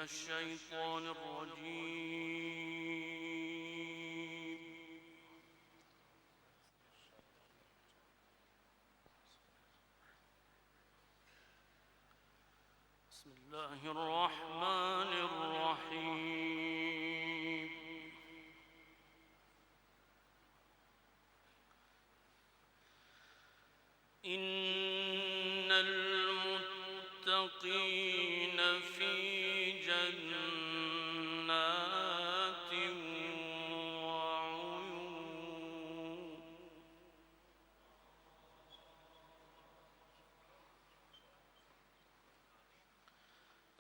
الشيطان الرجيم. بسم الله الرحمن الرحيم. إن المتقين في جنات وعيون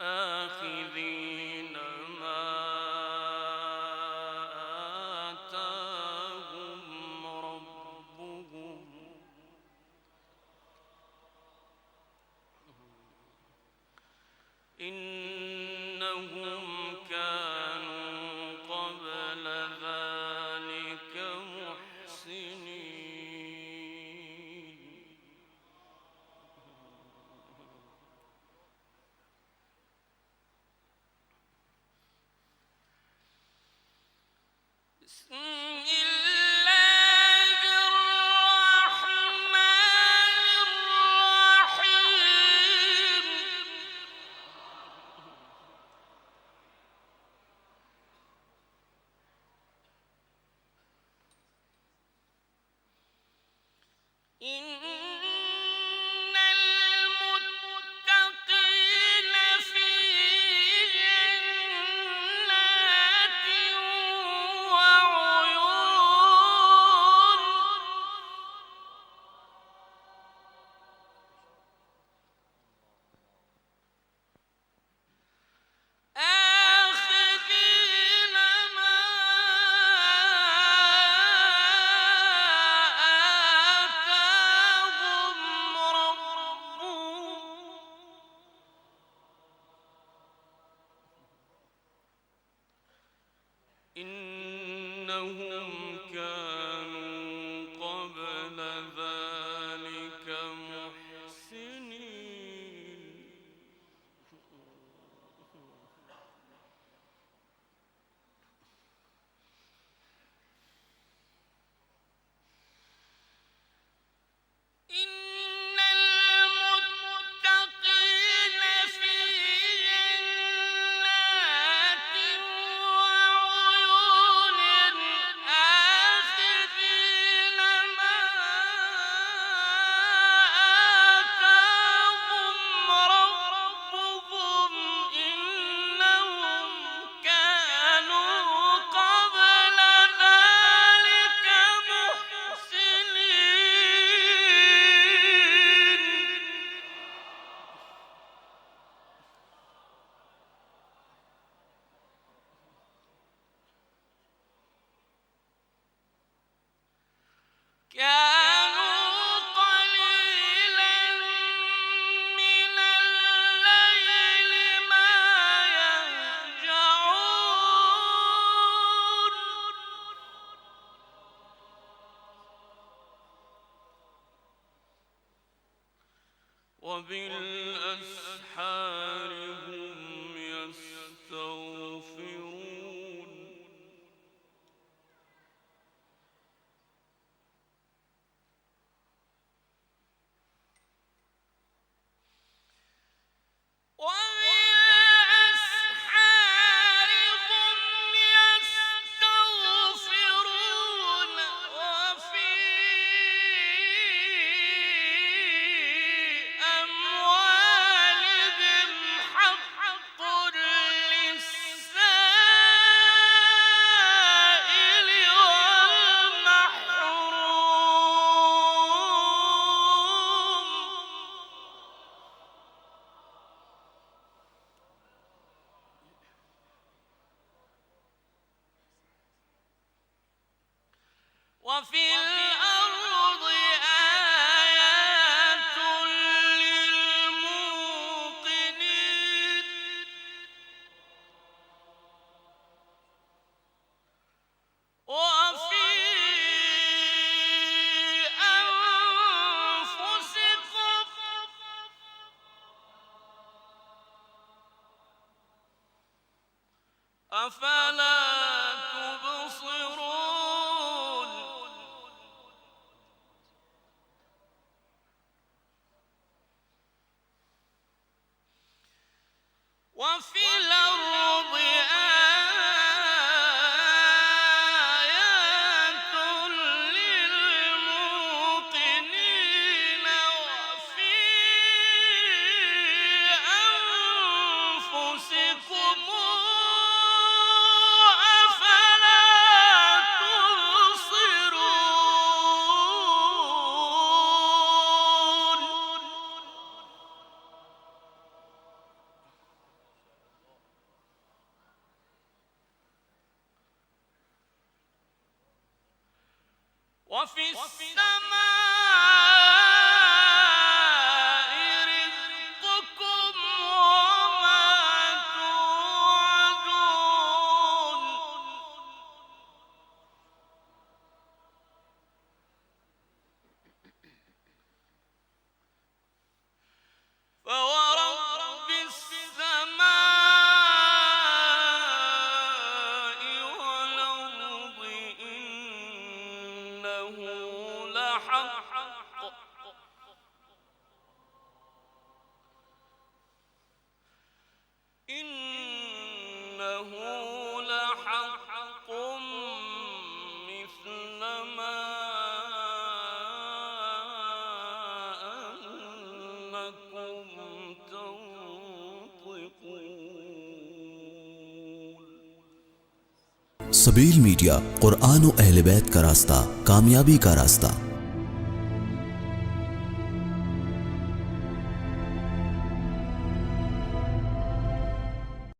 آخذين ما آتاهم ربهم إنهم كانوا قبل ذلك محسنين. بسم الله الرحمن الرحيم. إن المتقين في جنات وعيون آخذين ما آتاهم ربهم إنهم كانوا قبل ذلك محسنين. إن المتقين في جنات وعيون آخذين ما آتاهم ربهم إنهم كانوا قبل ذلك محسنين. كانوا قليلا من الليل ما يهجعون وبالأسحار هم يستغفرون. وبالأسحار هم يستغفرون وفي أموالهم حق للسائل والمحروم. وفي الأرض آيات للموقنين وفي أنفسكم أفلا تبصرون وفي الأرض آيات للموقنين وفي أنفسكم أفلا تبصرون وفي السماء رزقكم وما توعدون فورب السماء والأرض إنه لحق مثل ما أنكم تنطقون सबील मीडिया कुरान और अहले बैत का रास्ता, कामयाबी का रास्ता।